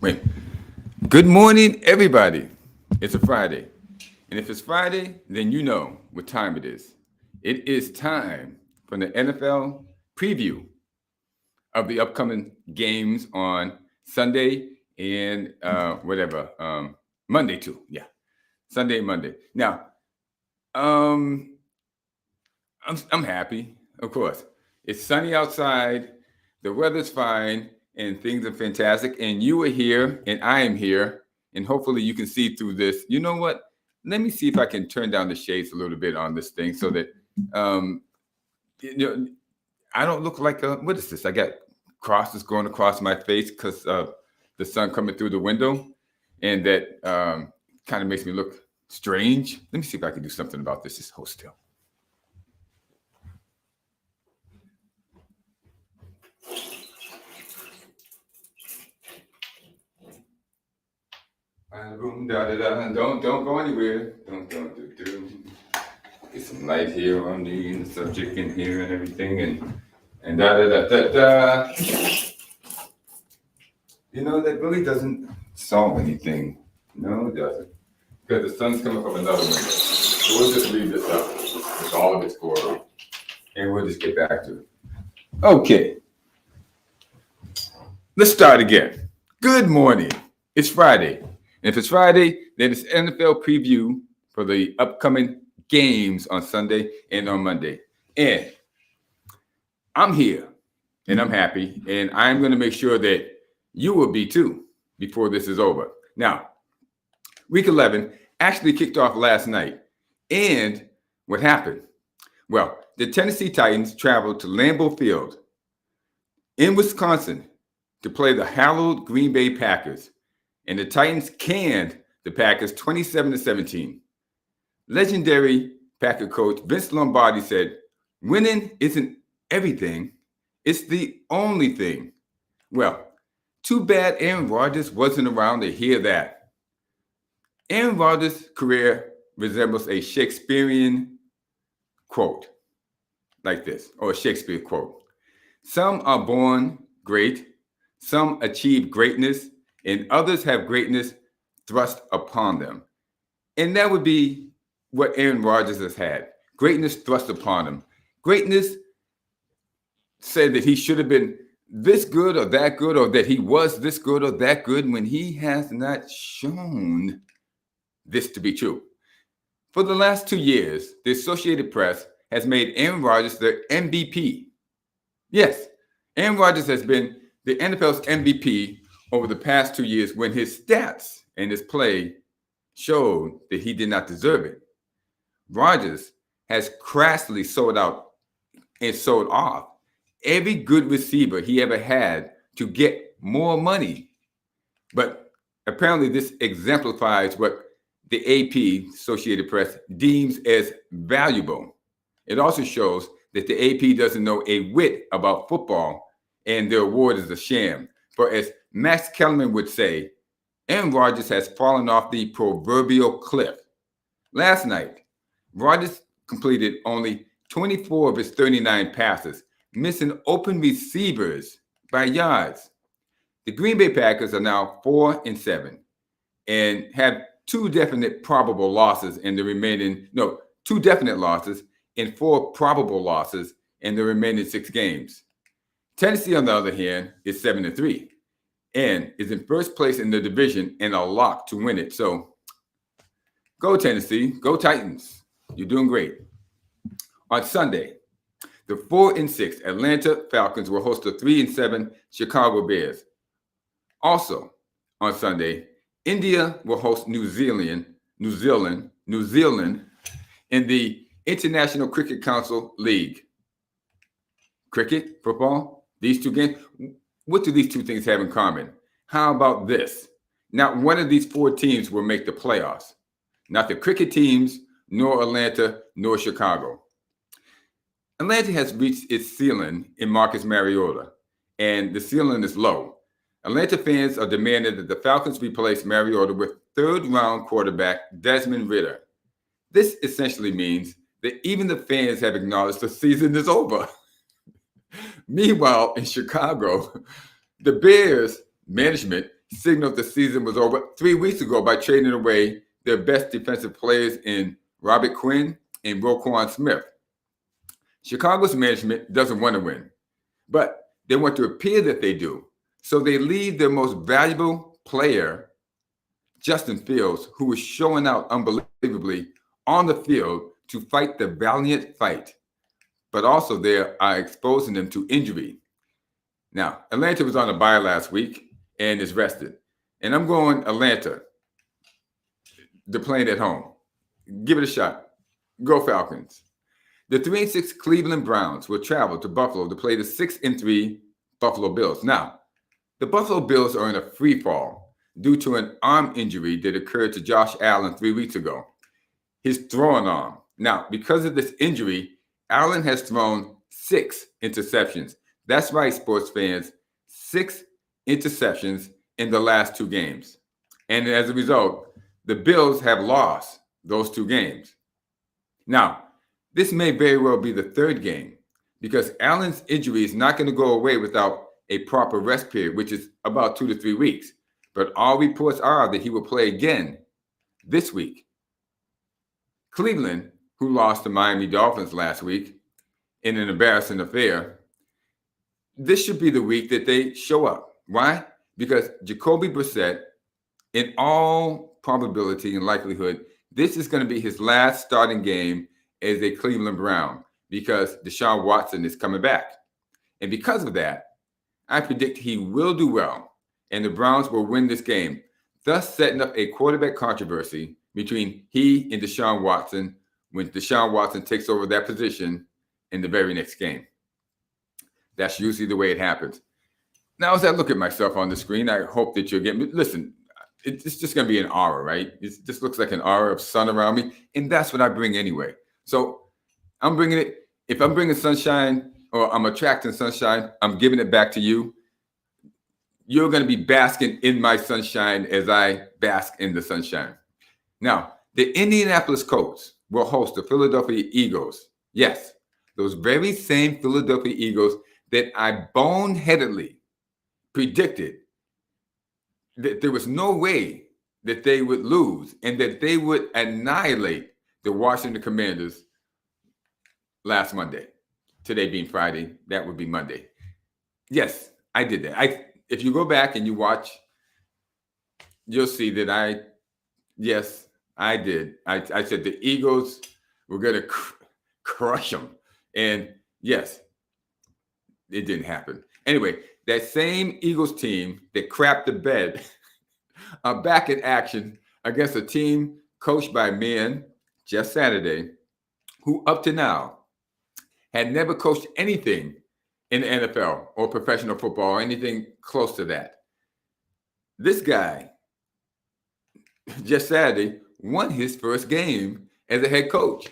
Wait. Good morning, everybody. It's a Friday. And if it's Friday, then you know what time it is. It is time for the NFL preview of the upcoming games on Sunday and Monday too. Yeah, Sunday and Monday. Now, um, I'm happy, of course. It's sunny outside, the weather's fine, and things are fantastic. And you are here, and I am here, and hopefully you can see through this. You know what? Let me see if I can turn down the shades a little bit on this thing so that um, you know I don't look like a what is this? I got crosses going across my face because of the sun coming through the window, and that kind of makes me look strange. Let me see if I can do something about this. Just hold still. Boom, da, da, da. Don't go anywhere. Don't do. Get some light here on the subject in here and everything and da da da da da. You know that really doesn't solve anything. No, it doesn't. Because the sun's coming from another window. So we'll just leave this up with all of its glory. And we'll just get back to it. Okay. Let's start again. Good morning. It's Friday. And if it's Friday, then it's NFL preview for the upcoming games on Sunday and on Monday. And I'm here and I'm happy. And I'm going to make sure that you will be too before this is over. Now, week 11 actually kicked off last night. And what happened? Well, the Tennessee Titans traveled to Lambeau Field in Wisconsin to play the hallowed Green Bay Packers. And the Titans canned the Packers 27-17. Legendary Packer coach Vince Lombardi said, "Winning isn't everything. It's the only thing." Well, too bad Aaron Rodgers wasn't around to hear that. Aaron Rodgers' career resembles a Shakespearean quote like this, or a Shakespeare quote. "Some are born great, some achieve greatness, and others have greatness thrust upon them." And that would be what Aaron Rodgers has had. Greatness thrust upon him. Greatness said that he should have been this good or that good, or that he was this good or that good, when he has not shown this to be true. For the last 2 years, the Associated Press has made Aaron Rodgers their MVP. Yes, Aaron Rodgers has been the NFL's MVP over the past 2 years when his stats and his play showed that he did not deserve it. Rodgers has crassly sold out and sold off every good receiver he ever had to get more money. But apparently this exemplifies what the AP, Associated Press, deems as valuable. It also shows that the AP doesn't know a whit about football and their award is a sham. For as Max Kellerman would say, Aaron Rodgers has fallen off the proverbial cliff. Last night, Rodgers completed only 24 of his 39 passes, missing open receivers by yards. The Green Bay Packers are now 4-7 and have two definite probable losses in the remaining, two definite losses and 4 probable losses in the remaining 6 games. Tennessee, on the other hand, is 7-3 and is in first place in the division and a lock to win it. So go Tennessee, go Titans. You're doing great. On Sunday, the 4-6 Atlanta Falcons will host the 3-7 Chicago Bears. Also on Sunday, India will host New Zealand in the International Cricket Council League. Cricket, football, these two games. What do these two things have in common? How about this? Not one of these 4 teams will make the playoffs. Not the cricket teams, nor Atlanta, nor Chicago. Atlanta has reached its ceiling in Marcus Mariota, and the ceiling is low. Atlanta fans are demanding that the Falcons replace Mariota with third-round quarterback Desmond Ridder. This essentially means that even the fans have acknowledged the season is over. Meanwhile, in Chicago, the Bears management signaled the season was over 3 weeks ago by trading away their best defensive players in Robert Quinn and Roquan Smith. Chicago's management doesn't want to win, but they want to appear that they do. So they leave their most valuable player, Justin Fields, who was showing out unbelievably on the field to fight the valiant fight. But also they are exposing them to injury. Now, Atlanta was on a bye last week and is rested. And I'm going Atlanta. They're playing at home. Give it a shot. Go Falcons. The 3-6 Cleveland Browns will travel to Buffalo to play the 6-3 Buffalo Bills. Now, the Buffalo Bills are in a free fall due to an arm injury that occurred to Josh Allen 3 weeks ago. His throwing arm. Now, because of this injury, Allen has thrown 6 interceptions. That's right, sports fans. 6 interceptions in the last 2 games. And as a result, the Bills have lost those 2 games. Now, this may very well be the 3rd game because Allen's injury is not going to go away without a proper rest period, which is about 2 to 3 weeks. But all reports are that he will play again this week. Cleveland, who lost to Miami Dolphins last week in an embarrassing affair, this should be the week that they show up. Why? Because Jacoby Brissett, in all probability and likelihood, this is going to be his last starting game as a Cleveland Brown because Deshaun Watson is coming back. And because of that, I predict he will do well and the Browns will win this game, thus setting up a quarterback controversy between he and Deshaun Watson when Deshaun Watson takes over that position in the very next game. That's usually the way it happens. Now, as I look at myself on the screen, I hope that you're getting, listen, it's just going to be an aura, right? It just looks like an aura of sun around me. And that's what I bring anyway. So I'm bringing it. If I'm bringing sunshine or I'm attracting sunshine, I'm giving it back to you. You're going to be basking in my sunshine as I bask in the sunshine. Now, the Indianapolis Colts will host the Philadelphia Eagles. Yes, those very same Philadelphia Eagles that I boneheadedly predicted that there was no way that they would lose and that they would annihilate the Washington Commanders last Monday. Today being Friday, that would be Monday. Yes, I did that. If you go back and you watch, you'll see that I did. I said the Eagles were going to crush them. And yes, it didn't happen. Anyway, that same Eagles team that crapped the bed are back in action against a team coached by men just Saturday who up to now had never coached anything in the NFL or professional football or anything close to that. This guy just Saturday won his first game as a head coach,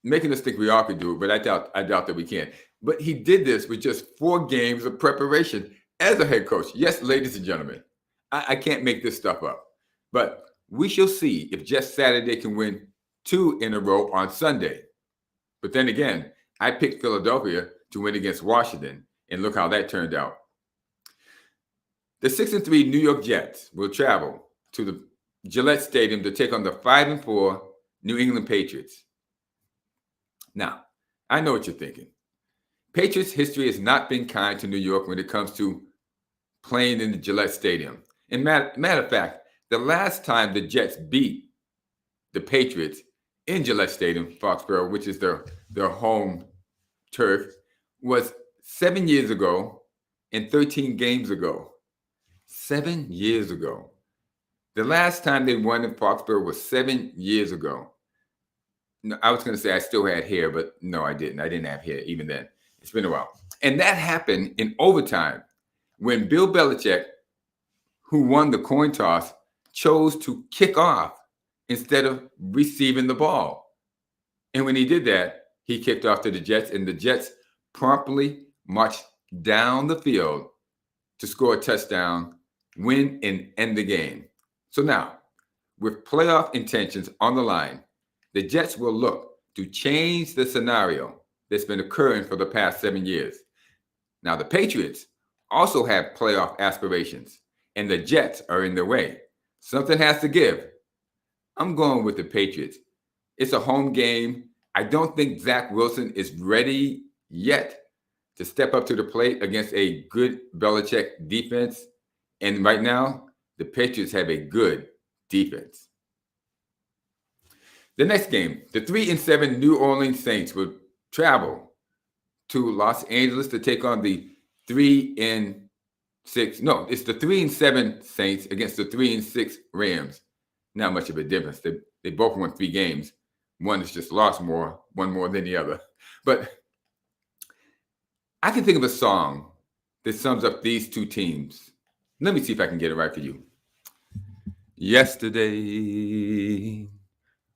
making us think we all could do it, but I doubt that we can. But he did this with just 4 games of preparation as a head coach. Yes, ladies and gentlemen, I can't make this stuff up. But we shall see if just Saturday can win 2 in a row on Sunday. But then again, I picked Philadelphia to win against Washington, and look how that turned out. The 6-3 New York Jets will travel to the Gillette Stadium to take on the 5-4 New England Patriots. Now, I know what you're thinking. Patriots history has not been kind to New York when it comes to playing in the Gillette Stadium. And matter of fact, the last time the Jets beat the Patriots in Gillette Stadium, Foxborough, which is their home turf, was 7 years ago and 13 games ago. 7 years ago. The last time they won in Foxborough was 7 years ago. No, I was going to say I still had hair, but no, I didn't. I didn't have hair even then. It's been a while. And that happened in overtime when Bill Belichick, who won the coin toss, chose to kick off instead of receiving the ball. And when he did that, he kicked off to the Jets, and the Jets promptly marched down the field to score a touchdown, win, and end the game. So now, with playoff intentions on the line, the Jets will look to change the scenario that's been occurring for the past 7 years. Now, the Patriots also have playoff aspirations, and the Jets are in their way. Something has to give. I'm going with the Patriots. It's a home game. I don't think Zach Wilson is ready yet to step up to the plate against a good Belichick defense. And right now, the Patriots have a good defense. The next game, the 3-7 New Orleans Saints will travel to Los Angeles to take on the 3-6. No, it's the 3-7 Saints against the 3-6 Rams. Not much of a difference. They both won 3 games. One has just lost one more than the other. But I can think of a song that sums up these two teams. Let me see if I can get it right for you. Yesterday,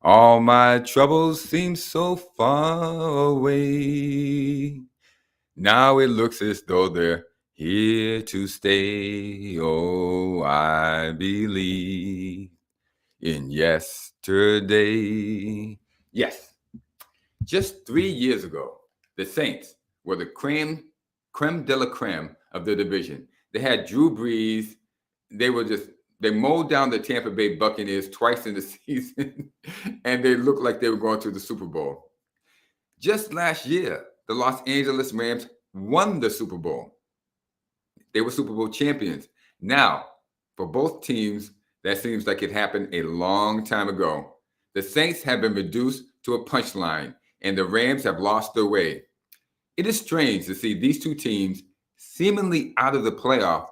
all my troubles seem so far away. Now it looks as though they're here to stay. Oh, I believe in yesterday. Yes, just 3 years ago, the Saints were the creme de la creme of the division. They had Drew Brees. They mowed down the Tampa Bay Buccaneers twice in the season, and they looked like they were going to the Super Bowl. Just last year, the Los Angeles Rams won the Super Bowl. They were Super Bowl champions. Now, for both teams, that seems like it happened a long time ago. The Saints have been reduced to a punchline, and the Rams have lost their way. It is strange to see these two teams seemingly out of the playoff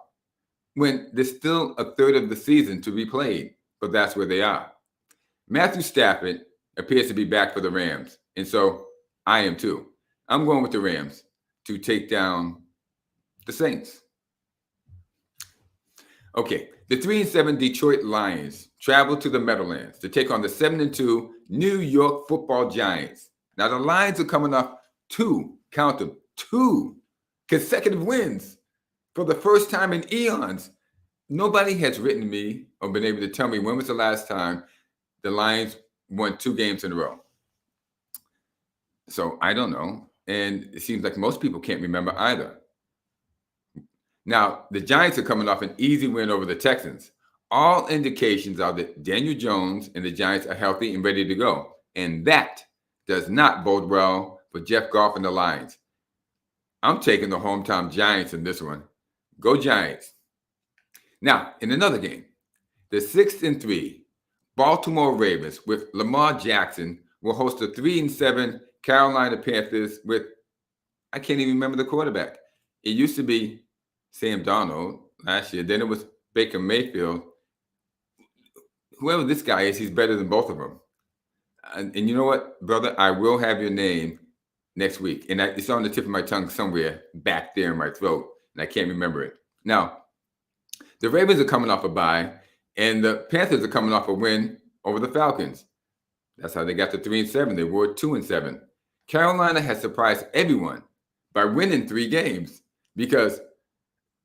when there's still a third of the season to be played, but that's where they are. Matthew Stafford appears to be back for the Rams, and so I am too. I'm going with the Rams to take down the Saints. Okay, the 3-7 Detroit Lions travel to the Meadowlands to take on the 7-2 New York Football Giants. Now the Lions are coming off two consecutive wins for the first time in eons. Nobody has written me or been able to tell me when was the last time the Lions won 2 games in a row. So I don't know. And it seems like most people can't remember either. Now, the Giants are coming off an easy win over the Texans. All indications are that Daniel Jones and the Giants are healthy and ready to go. And that does not bode well for Jeff Goff and the Lions. I'm taking the hometown Giants in this one. Go Giants. Now, in another game, the 6-3 Baltimore Ravens with Lamar Jackson will host the 3-7 Carolina Panthers with, I can't even remember the quarterback. It used to be Sam Darnold last year. Then it was Baker Mayfield. Whoever this guy is, he's better than both of them. And you know what, brother? I will have your name next week. And it's on the tip of my tongue somewhere back there in my throat. And I can't remember it. Now, the Ravens are coming off a bye. And the Panthers are coming off a win over the Falcons. That's how they got to 3-7. They were 2-7. Carolina has surprised everyone by winning 3 games because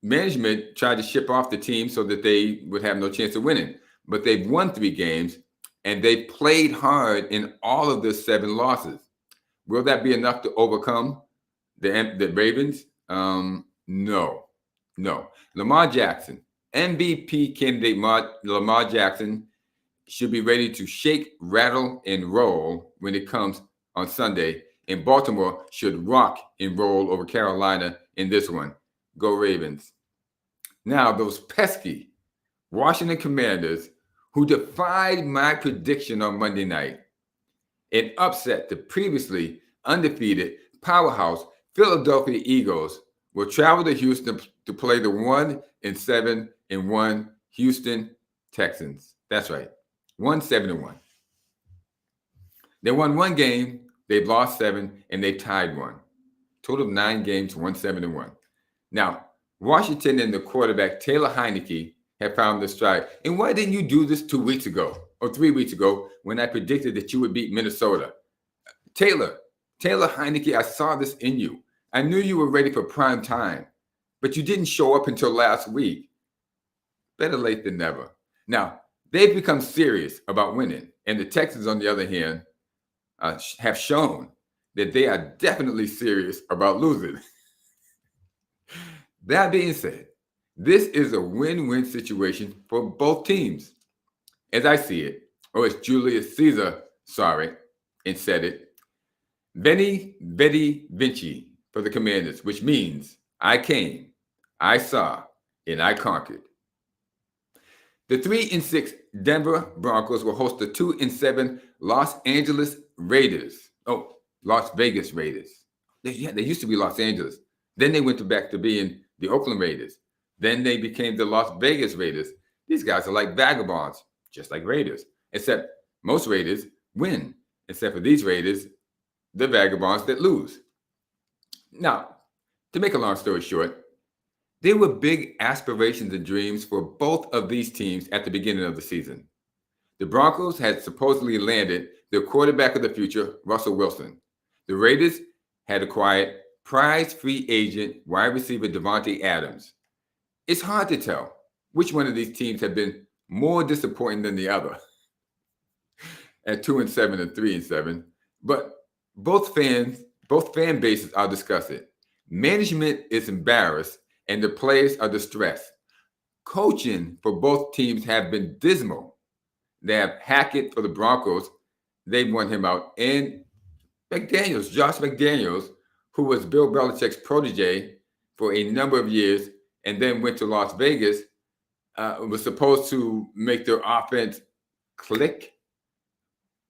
management tried to ship off the team so that they would have no chance of winning. But they've won 3 games, and they played hard in all of the 7 losses. Will that be enough to overcome the Ravens? No. Lamar Jackson, MVP candidate Lamar Jackson, should be ready to shake, rattle, and roll when it comes on Sunday. And Baltimore should rock and roll over Carolina in this one. Go Ravens. Now, those pesky Washington Commanders who defied my prediction on Monday night and upset the previously undefeated powerhouse Philadelphia Eagles will travel to Houston to play the 1-7-1 Houston Texans. That's right, 1-7-1. They won 1 game, they've lost 7, and they tied 1. Total of 9 games, 1-7-1. Now, Washington and the quarterback Taylor Heineke have found their stride. And why didn't you do this 2 weeks ago or 3 weeks ago when I predicted that you would beat Minnesota? Taylor Heineke, I saw this in you. I knew you were ready for prime time, but you didn't show up until last week. Better late than never. Now, they've become serious about winning, and the Texans, on the other hand, have shown that they are definitely serious about losing. That being said, This is a win-win situation for both teams. As I see it, or as Julius Caesar saw it and said it, Veni, Vidi, Vinci for the Commanders, which means I came, I saw, and I conquered. The 3-6 Denver Broncos will host the 2-7 Los Angeles Raiders. Oh, Las Vegas Raiders. They used to be Los Angeles. Then they went back to being the Oakland Raiders. Then they became the Las Vegas Raiders. These guys are like vagabonds, just like Raiders, except most Raiders win, except for these Raiders, the vagabonds that lose. Now, to make a long story short, there were big aspirations and dreams for both of these teams at the beginning of the season. The Broncos had supposedly landed their quarterback of the future, Russell Wilson. The Raiders had acquired prize free agent wide receiver Devontae Adams. It's hard to tell which one of these teams have been more disappointing than the other at 2-7 and 3-7, but both fan bases are discussing. Management is embarrassed and the players are distressed. Coaching for both teams have been dismal. They have Hackett for the Broncos. They won him out. And McDaniels, Josh McDaniels, who was Bill Belichick's protege for a number of years and then went to Las Vegas, was supposed to make their offense click.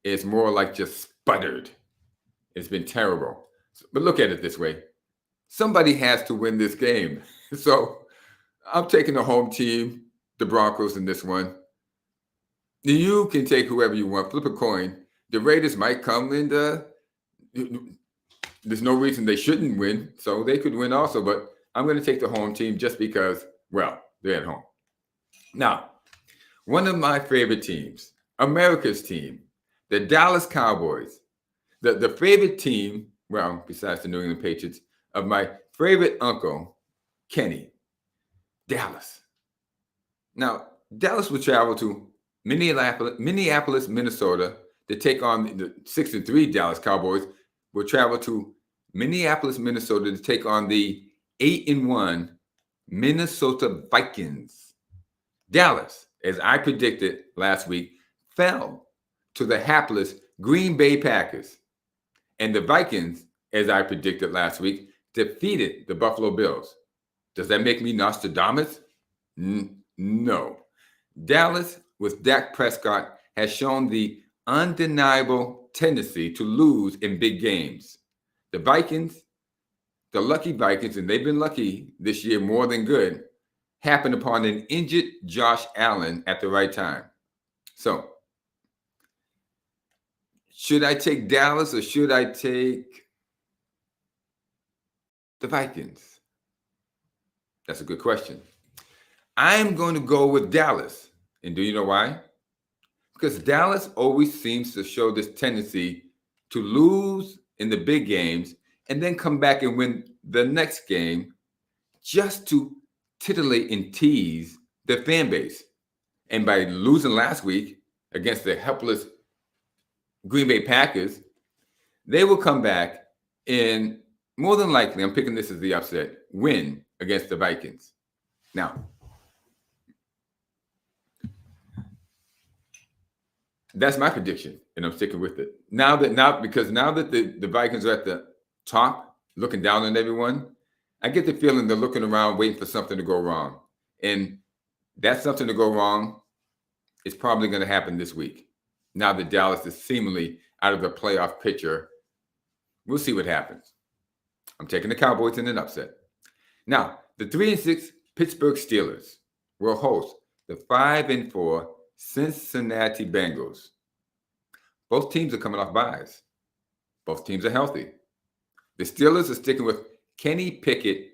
It's more like just sputtered. It's been terrible. But look at it this way. Somebody has to win this game. So I'm taking the home team, the Broncos, in this one. You can take whoever you want. Flip a coin. The Raiders might come and there's no reason they shouldn't win. So they could win also. But I'm going to take the home team just because, well, they're at home. Now, one of my favorite teams, America's team, the Dallas Cowboys, the favorite team, well, besides the New England Patriots, of my favorite uncle, Kenny, Dallas. Now, Dallas will travel to Minneapolis, Minnesota to take on the 6-3 Dallas Cowboys. Will travel to Minneapolis, Minnesota to take on the 8-1 Minnesota Vikings. Dallas, as I predicted last week, fell to the hapless Green Bay Packers. And the Vikings, as I predicted last week, defeated the Buffalo Bills. Does that make me Nostradamus? No. Dallas, with Dak Prescott, has shown the undeniable tendency to lose in big games. The Vikings, the lucky Vikings, and they've been lucky this year more than good, happened upon an injured Josh Allen at the right time. So, should I take Dallas or should I take the Vikings? That's a good question. I'm going to go with Dallas. And do you know why? Because Dallas always seems to show this tendency to lose in the big games and then come back and win the next game just to titillate and tease their fan base. And by losing last week against the helpless Green Bay Packers, they will come back and more than likely, I'm picking this as the upset, win against the Vikings. Now, that's my prediction, and I'm sticking with it. Now that the Vikings are at the top, looking down on everyone, I get the feeling they're looking around, waiting for something to go wrong. And that something to go wrong is probably going to happen this week. Now that Dallas is seemingly out of the playoff picture, we'll see what happens. I'm taking the Cowboys in an upset. Now, the 3-6 Pittsburgh Steelers will host the 5-4 Cincinnati Bengals. Both teams are coming off byes. Both teams are healthy. The Steelers are sticking with Kenny Pickett,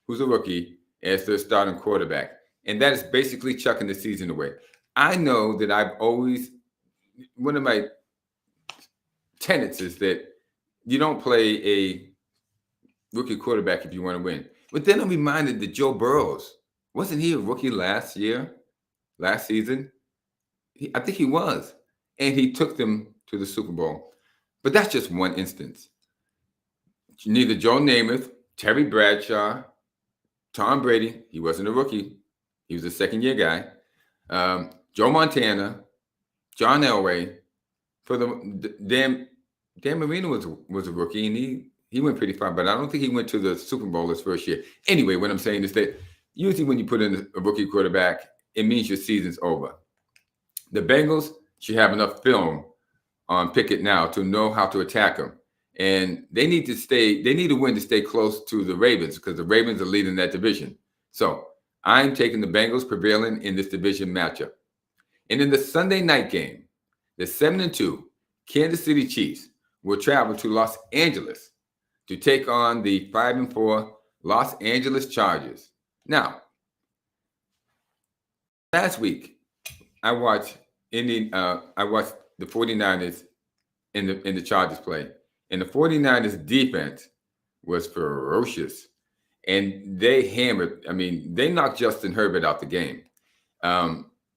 who's a rookie, as their starting quarterback. And that is basically chucking the season away. I know that one of my tenets is that you don't play a rookie quarterback if you want to win. But then I'm reminded that Joe Burrows, wasn't he a rookie last season? I think he was. And he took them to the Super Bowl. But that's just one instance. Neither Joe Namath, Terry Bradshaw, Tom Brady, he wasn't a rookie. He was a second-year guy. Joe Montana, John Elway. For the Dan Marino was a rookie, and he went pretty far, but I don't think he went to the Super Bowl his first year. Anyway, what I'm saying is that usually when you put in a rookie quarterback, it means your season's over. The Bengals should have enough film on Pickett now to know how to attack him. And they need to win to stay close to the Ravens because the Ravens are leading that division. So I'm taking the Bengals prevailing in this division matchup. And in the Sunday night game, the 7-2 Kansas City Chiefs will travel to Los Angeles to take on the 5-4 Los Angeles Chargers. Now, last week I watched the 49ers in the Chargers play, and the 49ers defense was ferocious, and they hammered. I mean, they knocked Justin Herbert out the game.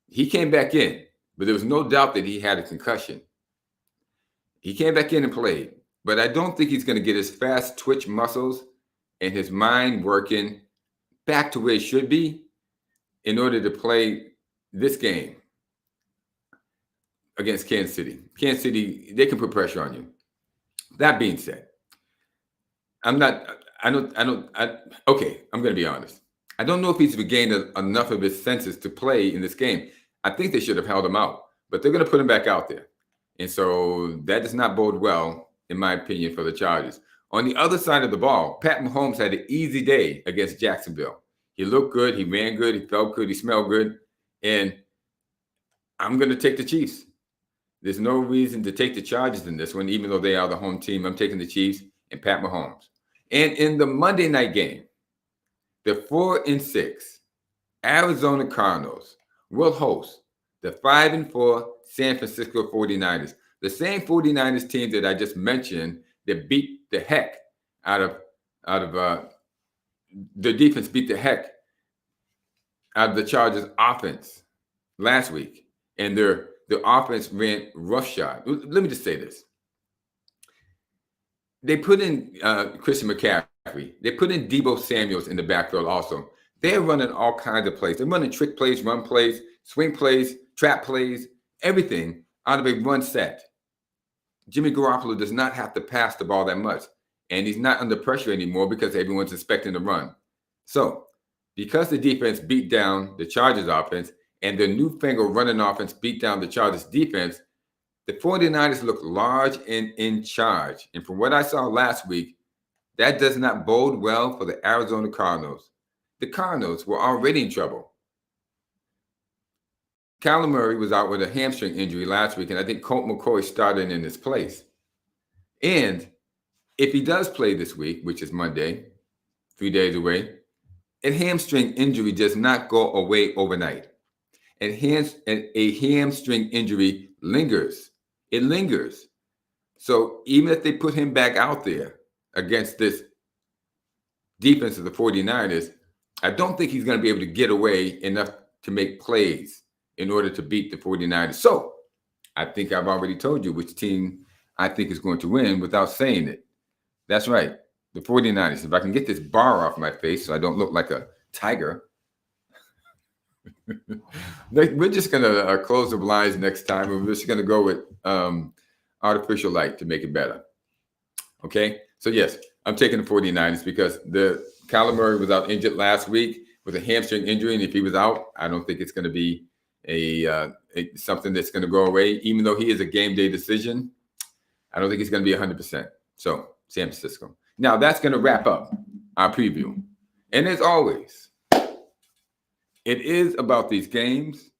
He came back in, but there was no doubt that he had a concussion. He came back in and played, but I don't think he's going to get his fast twitch muscles and his mind working back to where it should be in order to play this game against Kansas City. Kansas City, they can put pressure on you. That being said, I'm going to be honest. I don't know if he's regained enough of his senses to play in this game. I think they should have held him out, but they're going to put him back out there. And so that does not bode well, in my opinion, for the Chargers. On the other side of the ball, Pat Mahomes had an easy day against Jacksonville. He looked good. He ran good. He felt good. He smelled good. And I'm going to take the Chiefs. There's no reason to take the Chargers in this one, even though they are the home team. I'm taking the Chiefs and Pat Mahomes. And in the Monday night game, the 4-6 Arizona Cardinals will host the 5-4 San Francisco 49ers. The same 49ers team that I just mentioned that beat the heck out of the defense beat the heck out of the Chargers offense last week. And their offense ran roughshod. Let me just say this. They put in Christian McCaffrey. They put in Deebo Samuels in the backfield also. They're running all kinds of plays. They're running trick plays, run plays, swing plays, trap plays, everything out of a run set. Jimmy Garoppolo does not have to pass the ball that much. And he's not under pressure anymore because everyone's expecting to run. So because the defense beat down the Chargers offense and the newfangled running offense beat down the Chargers defense, the 49ers look large and in charge. And from what I saw last week, that does not bode well for the Arizona Cardinals. The Cardinals were already in trouble. Kyler Murray was out with a hamstring injury last week, and I think Colt McCoy started in his place. And if he does play this week, which is Monday, 3 days away, a hamstring injury does not go away overnight. And a hamstring injury lingers. It lingers. So even if they put him back out there against this defense of the 49ers, I don't think he's going to be able to get away enough to make plays in order to beat the 49ers. So I think I've already told you which team I think is going to win without saying it. That's right, the 49ers. If I can get this bar off my face so I don't look like a tiger. We're just going to close the blinds next time. We're just going to go with artificial light to make it better. Okay? So, yes, I'm taking the 49ers because the Kyler Murray was out injured last week with a hamstring injury. And if he was out, I don't think it's going to be something that's going to go away. Even though he is a game day decision, I don't think he's going to be 100%. So, San Francisco. Now, that's going to wrap up our preview. And as always, it is about these games,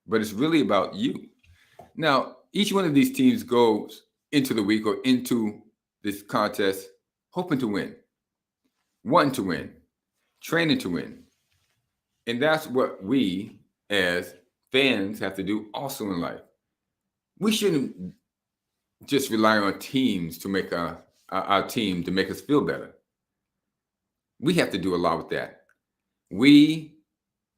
but it's really about you. Now, each one of these teams goes into the week or into this contest hoping to win, wanting to win, training to win. And that's what we as fans have to do also in life. We shouldn't just rely on teams to make our team to make us feel better. We have to do a lot with that. We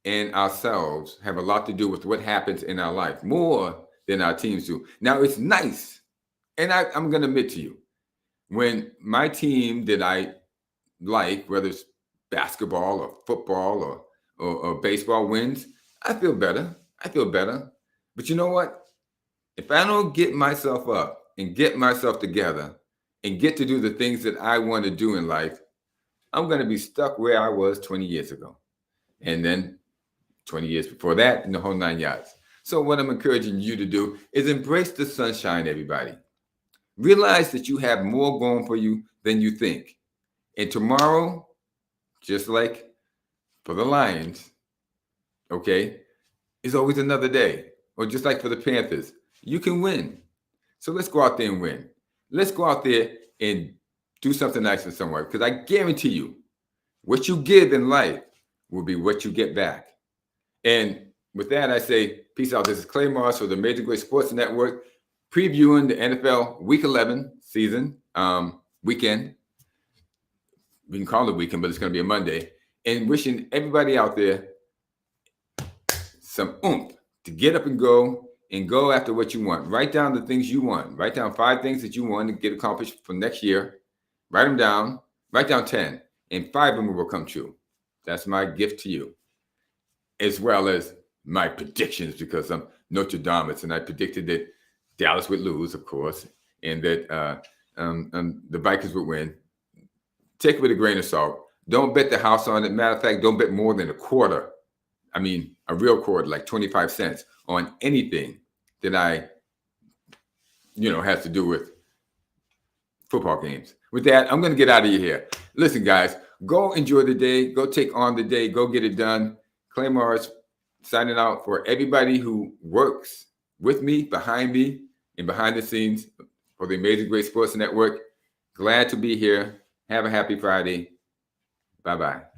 and ourselves have a lot to do with what happens in our life, more than our teams do. Now, it's nice, and I'm going to admit to you, when my team that I like, whether it's basketball or football or baseball wins, I feel better. But you know what? If I don't get myself up and get myself together and get to do the things that I want to do in life, I'm going to be stuck where I was 20 years ago. And then 20 years before that, and the whole 9 yards. So what I'm encouraging you to do is embrace the sunshine, everybody. Realize that you have more going for you than you think. And tomorrow, just like for the Lions, okay, is always another day. Or just like for the Panthers, you can win. So let's go out there and win. Let's go out there and do something nice for someone. Because I guarantee you, what you give in life will be what you get back. And with that, I say, peace out. This is Clay Morris for the Major League Sports Network, previewing the NFL Week 11 season weekend. We can call it weekend, but it's going to be a Monday. And wishing everybody out there some oomph to get up and go after what you want. Write down the things you want. Write down 5 things that you want to get accomplished for next year. Write them down. Write down 10, and 5 of them will come true. That's my gift to you, as well as my predictions, because I'm Notre Dame, and I predicted that Dallas would lose, of course, and that the Vikings would win. Take it with a grain of salt. Don't bet the house on it. Matter of fact, don't bet more than a quarter. I mean, a real quarter, like 25 cents on anything that has to do with football games. With that, I'm going to get out of here. Listen, guys, go enjoy the day. Go take on the day. Go get it done. Clay Morris signing out for everybody who works with me, behind and behind the scenes for the Amazing Great Sports Network. Glad to be here. Have a happy Friday. Bye-bye.